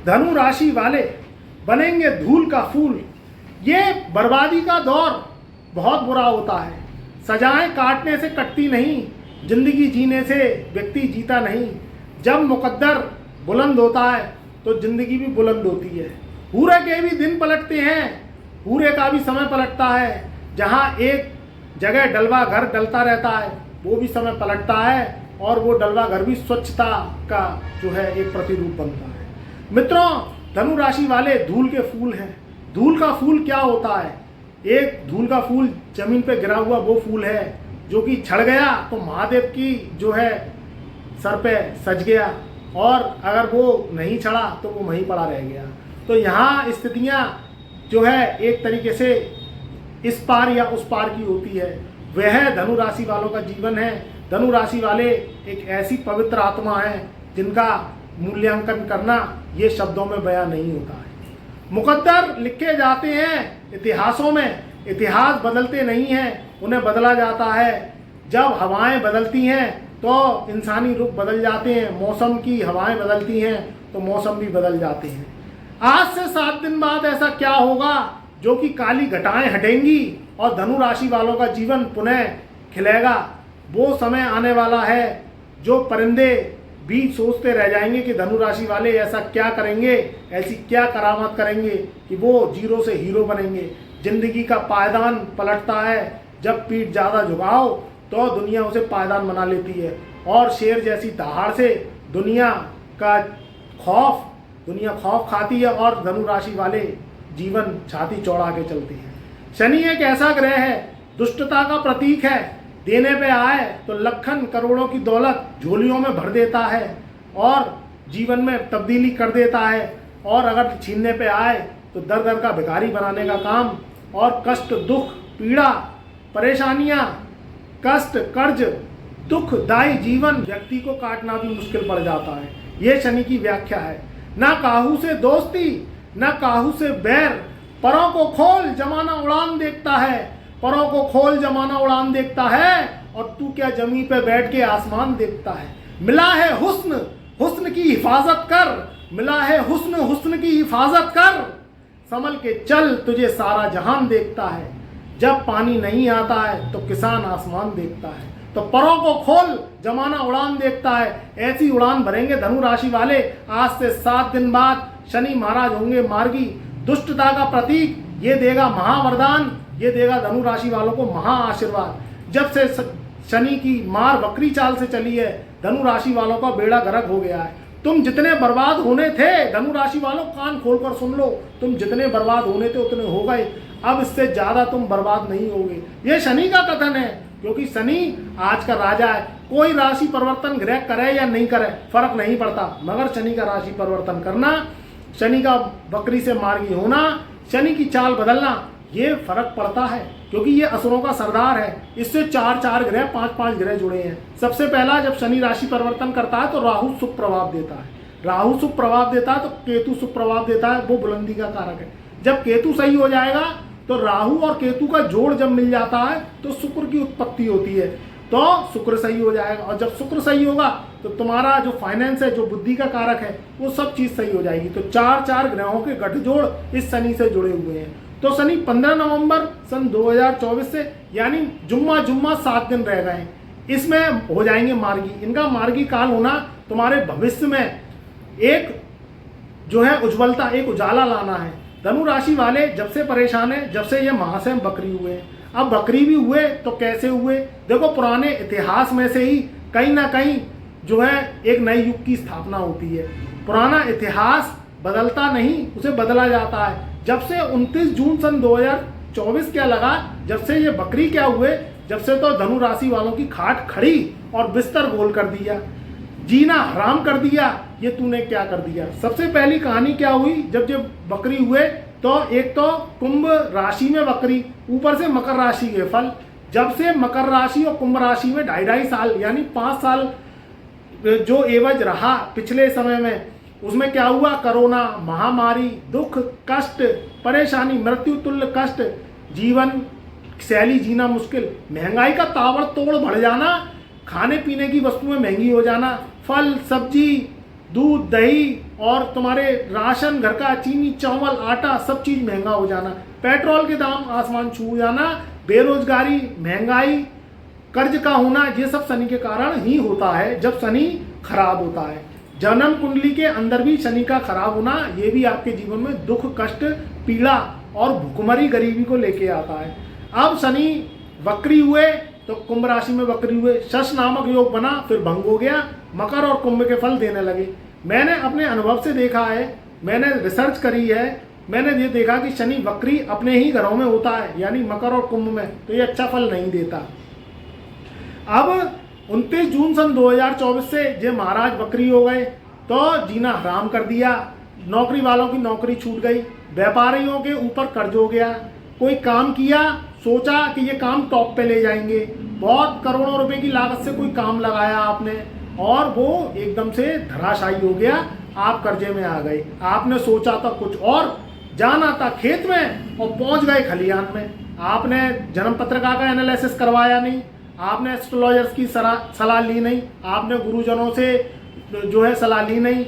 धनु राशि वाले बनेंगे धूल का फूल। ये बर्बादी का दौर बहुत बुरा होता है। सजाएं काटने से कटती नहीं, जिंदगी जीने से व्यक्ति जीता नहीं। जब मुकद्दर बुलंद होता है तो जिंदगी भी बुलंद होती है। पूरे के भी दिन पलटते हैं, पूरे का भी समय पलटता है। जहाँ एक जगह डलवा घर डलता रहता है वो भी समय पलटता है, और वो डलवा घर भी स्वच्छता का जो है एक प्रतिरूप बनता है। मित्रों, धनु राशि वाले धूल के फूल हैं। धूल का फूल क्या होता है? एक धूल का फूल जमीन पे गिरा हुआ वो फूल है जो कि छड़ गया तो महादेव की जो है सर पे सज गया, और अगर वो नहीं छड़ा तो वो वहीं पड़ा रह गया। तो यहाँ स्थितियाँ जो है एक तरीके से इस पार या उस पार की होती है। वह धनु राशि वालों का जीवन है। धनु राशि वाले एक ऐसी पवित्र आत्मा है जिनका मूल्यांकन करना ये शब्दों में बयां नहीं होता है। मुकद्दर लिखे जाते हैं इतिहासों में, इतिहास बदलते नहीं हैं, उन्हें बदला जाता है। जब हवाएं बदलती हैं तो इंसानी रूप बदल जाते हैं, मौसम की हवाएं बदलती हैं तो मौसम भी बदल जाते हैं। आज से 7 दिन बाद ऐसा क्या होगा जो कि काली घटाएं हटेंगी और धनु राशि वालों का जीवन पुनः खिलेगा। वो समय आने वाला है जो परिंदे भी सोचते रह जाएंगे कि धनु राशि वाले ऐसा क्या करेंगे, ऐसी क्या करामात करेंगे कि वो जीरो से हीरो बनेंगे। जिंदगी का पायदान पलटता है। जब पीठ ज़्यादा झुकाओ तो दुनिया उसे पायदान बना लेती है, और शेर जैसी दहाड़ से दुनिया खौफ खाती है, और धनु राशि वाले जीवन छाती चौड़ा के चलते हैं। शनि एक ऐसा ग्रह है, दुष्टता का प्रतीक है। देने पे आए तो लखन करोड़ों की दौलत झोलियों में भर देता है और जीवन में तब्दीली कर देता है, और अगर छीनने पे आए तो दर दर का भिखारी बनाने का काम, और कष्ट, दुख, पीड़ा, परेशानियां, कष्ट, कर्ज, दुखदायी जीवन व्यक्ति को काटना भी मुश्किल पड़ जाता है। ये शनि की व्याख्या है। ना काहू से दोस्ती, ना काहू से बैर, परों को खोल जमाना उड़ान देखता है, परों को खोल जमाना उड़ान देखता है, और तू क्या जमीन पे बैठ के आसमान देखता है। मिला है हुस्न, हुस्न की हिफाजत कर, मिला है हुस्न, हुस्न की हिफाजत कर, संभल के चल तुझे सारा जहान देखता है। जब पानी नहीं आता है तो किसान आसमान देखता है। तो परों को खोल जमाना उड़ान देखता है। ऐसी उड़ान भरेंगे धनु राशि वाले। आज से 7 दिन बाद शनि महाराज होंगे मार्गी। दुष्टता का प्रतीक ये देगा महावरदान, ये देगा धनु राशि वालों को महा आशीर्वाद। जब से शनि की मार वक्री चाल से चली है, धनु राशि वालों का बेड़ा गर्क हो गया है। तुम जितने बर्बाद होने थे, धनु राशि वालों कान खोलकर सुन लो, तुम जितने बर्बाद होने थे उतने हो गए। अब इससे ज्यादा तुम बर्बाद नहीं होगे। ये शनि का कथन है, क्योंकि शनि आज का राजा है। कोई राशि परिवर्तन ग्रह करे या नहीं करे फर्क नहीं पड़ता, मगर शनि का राशि परिवर्तन करना, शनि का बकरी से मार्गी होना, शनि की चाल बदलना, ये फर्क पड़ता है, क्योंकि ये असुरों का सरदार है। इससे 4 ग्रह 5 ग्रह जुड़े हैं। सबसे पहला जब शनि राशि परिवर्तन करता है तो राहु शुभ प्रभाव देता है। राहु शुभ प्रभाव देता है तो केतु शुभ प्रभाव देता है, वो बुलंदी का कारक है। जब केतु सही हो जाएगा तो राहु और केतु का जोड़ जब मिल जाता है तो शुक्र की उत्पत्ति होती है, तो शुक्र सही हो जाएगा। और जब शुक्र सही होगा तो तुम्हारा जो फाइनेंस है, जो बुद्धि का कारक है, वो सब चीज सही हो जाएगी। तो 4 ग्रहों के गठजोड़ इस शनि से जुड़े हुए हैं। तो शनि 15 नवंबर सन 2024 से, यानी जुम्मा 7 दिन रह गए, इसमें हो जाएंगे मार्गी। इनका मार्गी काल होना तुम्हारे भविष्य में एक जो है उज्ज्वलता, एक उजाला लाना है। धनु राशि वाले जब से परेशान है, जब से ये महाशय बकरी हुए हैं। अब बकरी भी हुए तो कैसे हुए? देखो, पुराने इतिहास में से ही कहीं ना कहीं जो है एक नए युग की स्थापना होती है। पुराना इतिहास बदलता नहीं, उसे बदला जाता है। जब से 29 जून सन 2024 क्या लगा, जब से ये बकरी क्या हुए, जब से तो धनु राशि वालों की खाट खड़ी और बिस्तर गोल कर दिया, जीना हराम कर दिया। ये तूने क्या कर दिया? सबसे पहली कहानी क्या हुई, जब बकरी हुए तो एक तो कुंभ राशि में बकरी, ऊपर से मकर राशि के फल। जब से मकर राशि और कुंभ राशि में 2.5 साल यानी 5 साल जो एवज रहा पिछले समय में, उसमें क्या हुआ? कोरोना महामारी, दुख, कष्ट, परेशानी, मृत्यु तुल्य कष्ट, जीवन शैली जीना मुश्किल, महंगाई का ताबड़तोड़ बढ़ जाना, खाने पीने की वस्तुएं महंगी हो जाना, फल सब्जी, दूध, दही, और तुम्हारे राशन घर का चीनी चावल आटा सब चीज़ महंगा हो जाना, पेट्रोल के दाम आसमान छू जाना, बेरोजगारी, महंगाई, कर्ज का होना, ये सब शनि के कारण ही होता है जब शनि खराब होता है। जन्म कुंडली के अंदर भी शनि का खराब होना ये भी आपके जीवन में दुख, कष्ट, पीड़ा और भुखमरी, गरीबी को लेके आता है। अब शनि वक्री हुए तो कुंभ राशि में वक्री हुए, शश नामक योग बना, फिर भंग हो गया, मकर और कुंभ के फल देने लगे। मैंने अपने अनुभव से देखा है, मैंने रिसर्च करी है, मैंने ये देखा कि शनि वक्री अपने ही घरों में होता है, यानी मकर और कुंभ में, तो ये अच्छा फल नहीं देता। अब 29 जून सन 2024 से ये महाराज वक्री हो गए तो जीना हराम कर दिया, नौकरी वालों की नौकरी छूट गई, व्यापारियों के ऊपर कर्ज हो गया, कोई काम किया, सोचा कि ये काम टॉप पे ले जाएंगे, बहुत करोड़ों रुपए की लागत से कोई काम लगाया आपने और वो एकदम से धराशायी हो गया, आप कर्जे में आ गए। आपने सोचा था कुछ और, जाना था खेत में और पहुंच गए खलिहान में। आपने जन्म पत्रिका का एनालिसिस करवाया नहीं, आपने एस्ट्रोलॉजर्स की सलाह ली नहीं, आपने गुरुजनों से जो है सलाह ली नहीं,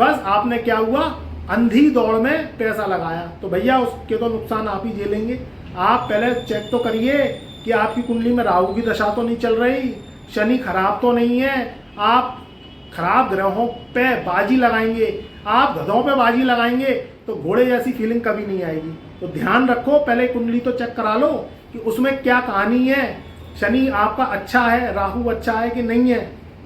बस आपने क्या हुआ, अंधी दौड़ में पैसा लगाया, तो भैया उसके तो नुकसान आप ही झेलेंगे। आप पहले चेक तो करिए कि आपकी कुंडली में राहु की दशा तो नहीं चल रही, शनि खराब तो नहीं है। आप खराब ग्रहों पे बाजी लगाएंगे, आप गधों पे बाजी लगाएंगे तो घोड़े जैसी फीलिंग कभी नहीं आएगी। तो ध्यान रखो, पहले कुंडली तो चेक करा लो कि उसमें क्या कहानी है, शनि आपका अच्छा है, राहु अच्छा है कि नहीं है।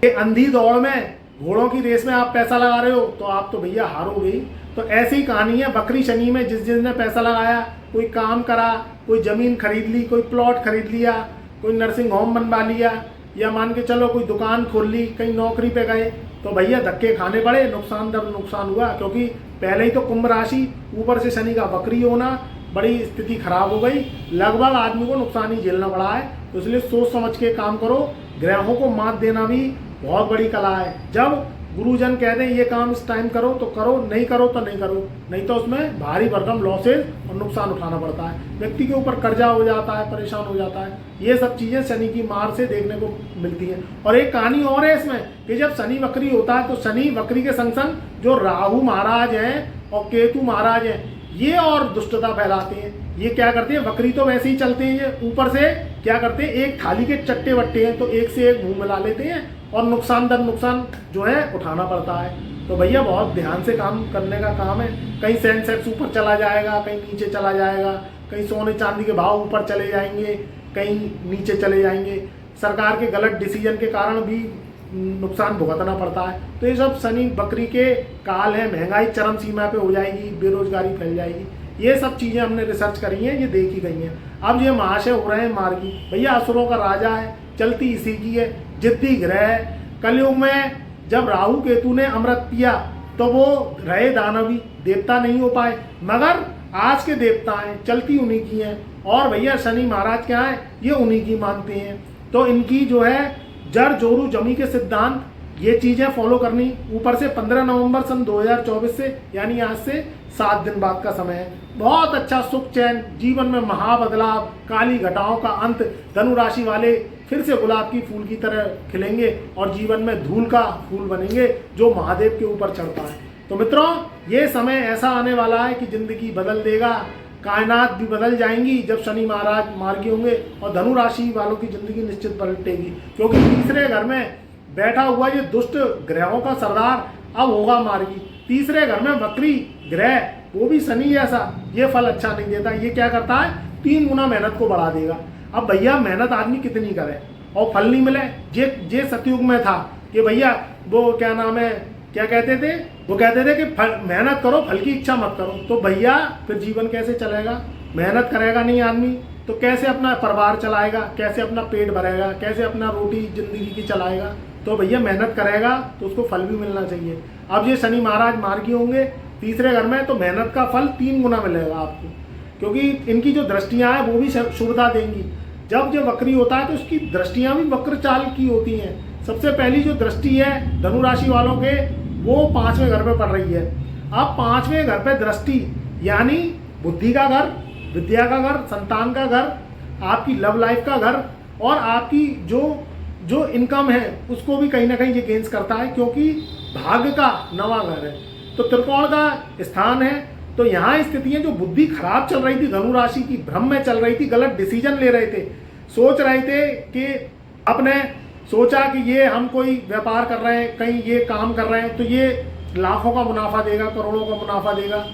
ये अंधी दौड़ में, घोड़ों की रेस में आप पैसा लगा रहे हो तो आप तो भैया हारोगे। तो ऐसी कहानी है बकरी शनि में, जिसने पैसा लगाया, कोई काम करा, कोई ज़मीन खरीद ली, कोई प्लॉट खरीद लिया, कोई नर्सिंग होम बनवा लिया, या मान के चलो कोई दुकान खोल ली, कहीं नौकरी पे गए, तो भैया धक्के खाने पड़े, नुकसान दर नुकसान हुआ, क्योंकि पहले ही तो कुंभ राशि, ऊपर से शनि का वक्री होना, बड़ी स्थिति खराब हो गई, लगभग आदमी को नुकसान ही झेलना पड़ा है। तो इसलिए सोच समझ के काम करो। ग्रहों को मात देना भी बहुत बड़ी कला है। जब गुरुजन कह दें ये काम इस टाइम करो तो करो, नहीं करो तो नहीं करो, नहीं तो उसमें भारी भरकम लॉसेज और नुकसान उठाना पड़ता है, व्यक्ति के ऊपर कर्जा हो जाता है, परेशान हो जाता है। ये सब चीज़ें शनि की मार से देखने को मिलती हैं। और एक कहानी और है इसमें कि जब शनि वक्री होता है तो शनि वक्री के संग संग जो राहु महाराज हैं और केतु महाराज हैं, ये और दुष्टता फैलाते हैं। ये क्या करते हैं, वक्री तो वैसे ही चलते हैं, ये ऊपर से क्या करते हैं, एक थाली के चट्टे वट्टे हैं तो एक से एक मुंह मिला लेते हैं और नुकसान दर नुकसान जो है उठाना पड़ता है। तो भैया बहुत ध्यान से काम करने का काम है। कहीं सेंसेक्स ऊपर चला जाएगा, कहीं नीचे चला जाएगा, कहीं सोने चांदी के भाव ऊपर चले जाएंगे, कहीं नीचे चले जाएंगे, सरकार के गलत डिसीजन के कारण भी नुकसान भुगतना पड़ता है। तो ये सब शनि बकरी के काल है। महंगाई चरम सीमा पे हो जाएगी, बेरोजगारी फैल जाएगी, ये सब चीज़ें हमने रिसर्च करी हैं, ये देखी गई हैं। अब ये महाशय हो रहे हैं मार्गी, भैया असुरों का राजा है, चलती इसी की है, जिद्दी ग्रह है। कलयुग में जब राहु केतु ने अमृत पिया तो वो रहे दानवी, देवता नहीं हो पाए, मगर आज के देवता हैं, चलती उन्हीं की हैं। और भैया शनि महाराज क्या है, ये उन्हीं की मानते हैं। तो इनकी जो है जड़ जोरू जमी के सिद्धांत, ये चीज़ें फॉलो करनी। ऊपर से 15 नवंबर सन 2024 से, यानी आज से 7 दिन बाद का समय है। बहुत अच्छा सुख चैन, जीवन में महाबदलाव, काली घटाओं का अंत। धनु राशि वाले फिर से गुलाब की फूल की तरह खिलेंगे और जीवन में धूल का फूल बनेंगे जो महादेव के ऊपर चढ़ता है। तो मित्रों, ये समय ऐसा आने वाला है कि जिंदगी बदल देगा, कायनात भी बदल जाएंगी जब शनि महाराज मार्गी होंगे और धनु राशि वालों की जिंदगी निश्चित पलटेगी। क्योंकि तीसरे घर में बैठा हुआ ये दुष्ट ग्रहों का सरदार अब होगा मार्गी। तीसरे घर में वक्री ग्रह, वो भी शनि जैसा, ये फल अच्छा नहीं देता। ये क्या करता है, 3 गुना मेहनत को बढ़ा देगा। अब भैया मेहनत आदमी कितनी करे और फल नहीं मिले। जे सतयुग में था कि भैया वो क्या नाम है, क्या कहते थे, वो कहते थे कि मेहनत करो, फल की इच्छा मत करो। तो भैया फिर जीवन कैसे चलेगा, मेहनत करेगा नहीं आदमी तो कैसे अपना परिवार चलाएगा, कैसे अपना पेट भरेगा, कैसे अपना रोटी जिंदगी की चलाएगा। तो भैया मेहनत करेगा तो उसको फल भी मिलना चाहिए। अब ये शनि महाराज मार्गी होंगे तीसरे घर में तो मेहनत का फल 3 गुना मिलेगा आपको, क्योंकि इनकी जो दृष्टियां हैं वो भी शुभता देंगी। जब जो वक्री होता है तो उसकी दृष्टियां भी वक्र चाल की होती हैं। सबसे पहली जो दृष्टि है धनु राशि वालों के, वो 5वें घर पे पड़ रही है। अब 5वें घर पे दृष्टि यानी बुद्धि का घर, विद्या का घर, संतान का घर, आपकी लव लाइफ का घर और आपकी जो इनकम है उसको भी कहीं ना कहीं ये गेंस करता है, क्योंकि भाग्य का नवा घर है। तो त्रिकोण का स्थान है। तो यहाँ स्थितियां जो बुद्धि खराब चल रही थी, धनु राशि की भ्रम में चल रही थी, गलत डिसीजन ले रहे थे, सोच रहे थे कि आपने सोचा कि ये हम कोई व्यापार कर रहे हैं, कहीं ये काम कर रहे हैं तो ये लाखों का मुनाफा देगा, करोड़ों का मुनाफा देगा,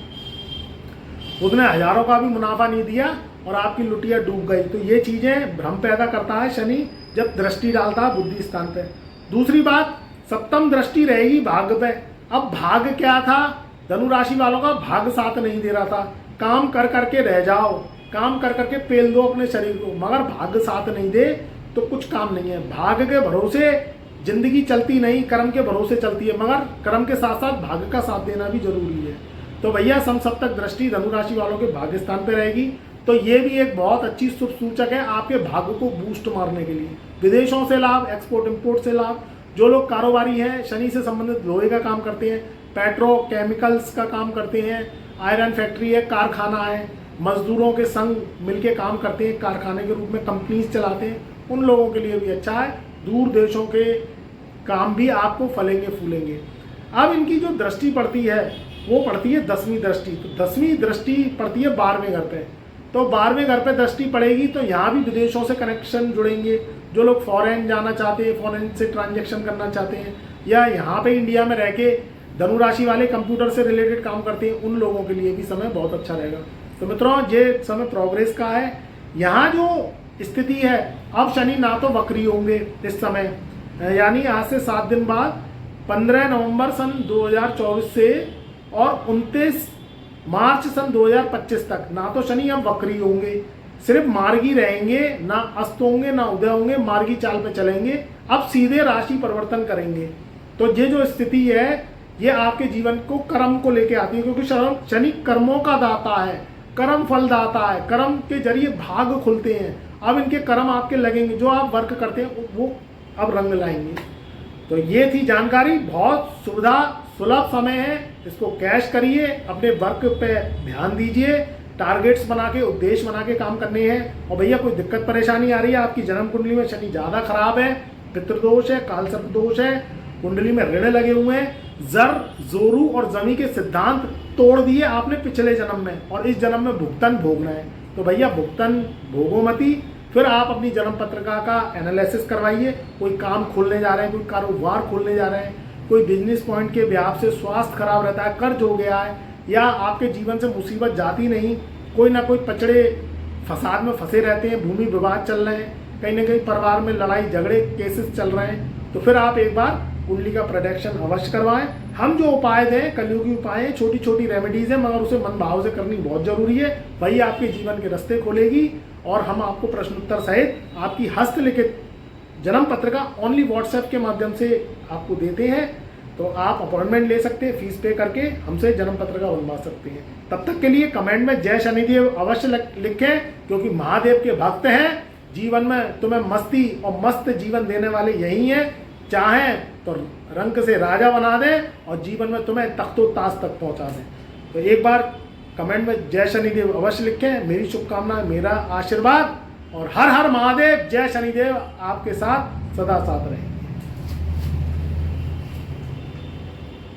उसने हजारों का भी मुनाफा नहीं दिया और आपकी लुटिया डूब गई। तो ये चीजें भ्रम पैदा करता है शनि जब दृष्टि डालता है बुद्धि स्थान पे। दूसरी बात, सप्तम दृष्टि रहेगी भाग्य पे। अब भाग्य क्या था, धनु राशि वालों का भाग्य साथ नहीं दे रहा था। काम कर करके रह जाओ, काम कर करके पेल दो अपने शरीर को, मगर भाग्य साथ नहीं दे तो कुछ काम नहीं है। भाग्य के भरोसे जिंदगी चलती नहीं, कर्म के भरोसे चलती है, मगर कर्म के साथ साथ भाग्य का साथ देना भी जरूरी है। तो भैया समसप्तक दृष्टि धनु राशि वालों के भाग्य स्थान पे रहेगी, तो ये भी एक बहुत अच्छी शुभ सूचक है आपके भाग्य को बूस्ट मारने के लिए। विदेशों से लाभ, एक्सपोर्ट इंपोर्ट से लाभ, जो लोग कारोबारी हैं, शनि से संबंधित लोहे का काम करते हैं, पेट्रोकेमिकल्स का काम करते हैं, आयरन फैक्ट्री है, कारखाना है, मजदूरों के संग मिलके काम करते हैं, कारखाने के रूप में कंपनीज चलाते हैं, उन लोगों के लिए भी अच्छा है। दूर देशों के काम भी आपको फलेंगे फूलेंगे। अब इनकी जो दृष्टि पड़ती है वो पड़ती है 10वीं दृष्टि। तो 10वीं दृष्टि पड़ती है 12वें घर पे। तो 12वें घर पे दृष्टि पड़ेगी तो यहाँ भी विदेशों से कनेक्शन जुड़ेंगे। जो लोग फॉरेन जाना चाहते हैं, फॉरेन से ट्रांजैक्शन करना चाहते हैं, या यहाँ पे इंडिया में रह के धनु राशि वाले कंप्यूटर से रिलेटेड काम करते हैं, उन लोगों के लिए भी समय बहुत अच्छा रहेगा। तो मित्रों, ये समय प्रोग्रेस का है। यहाँ जो स्थिति है, अब शनि ना तो वक्री होंगे इस समय, यानी आज से 7 दिन बाद 15 नवंबर सन 2024 से और 29 मार्च सन 2025 तक ना तो शनि अब वक्री होंगे, सिर्फ मार्गी रहेंगे, ना अस्त होंगे ना उदय होंगे, मार्गी चाल पे चलेंगे। अब सीधे राशि परिवर्तन करेंगे। तो ये जो स्थिति है ये आपके जीवन को कर्म को लेके आती है, क्योंकि शनि कर्मों का दाता है, कर्म फल दाता है, कर्म के जरिए भाग खुलते हैं। अब इनके कर्म आपके लगेंगे, जो आप वर्क करते हैं वो अब रंग लाएंगे। तो ये थी जानकारी, बहुत सुविधा सुलभ समय है, इसको कैश करिए, अपने वर्क पे ध्यान दीजिए, टारगेट्स बना के, उद्देश्य बना के काम करने हैं। और भैया कोई दिक्कत परेशानी आ रही है, आपकी जन्म कुंडली में शनि ज़्यादा खराब है, पितृदोष है, काल सर्प दोष है, कुंडली में ऋण लगे हुए हैं, जर जोरू और जमी के सिद्धांत तोड़ दिए आपने पिछले जन्म में, और इस जन्म में भुगतन भोगना है। तो भैया भुगतन भोगो मती, फिर आप अपनी जन्म पत्रिका का एनालिसिस करवाइए। कोई काम खोलने जा रहे हैं, कोई कारोबार खोलने जा रहे हैं, कोई बिजनेस पॉइंट के ब्याह से स्वास्थ्य खराब रहता है, कर्ज हो गया है, या आपके जीवन से मुसीबत जाती नहीं, कोई ना कोई पचड़े फसाद में फंसे रहते हैं, भूमि विवाद चल रहे हैं, कहीं ना कहीं परिवार में लड़ाई झगड़े केसेस चल रहे हैं, तो फिर आप एक बार कुंडली का प्रोडक्शन अवश्य करवाएं। हम जो उपाय दें कलयुगी उपाय हैं, छोटी छोटी रेमेडीज हैं, मगर उसे मन भाव से करनी बहुत जरूरी है। वही आपके जीवन के रास्ते खोलेगी। और हम आपको प्रश्नोत्तर सहित आपकी हस्तलिखित जन्म पत्रिका ओनली व्हाट्सएप के माध्यम से आपको देते हैं। तो आप अपॉइंटमेंट ले सकते हैं, फीस पे करके हमसे जन्म पत्रिका बनवा सकते हैं। तब तक के लिए कमेंट में जय शनिदेव अवश्य लिखें, क्योंकि महादेव के भक्त हैं। जीवन में तुम्हें मस्ती और मस्त जीवन देने वाले यही हैं। चाहें तो रंक से राजा बना दें और जीवन में तुम्हें तख्तो ताज तक पहुंचा दें। तो एक बार कमेंट में जय शनिदेव अवश्य लिखें। मेरी शुभकामनाएं, मेरा आशीर्वाद, और हर हर महादेव, जय शनिदेव आपके साथ सदा साथ रहे।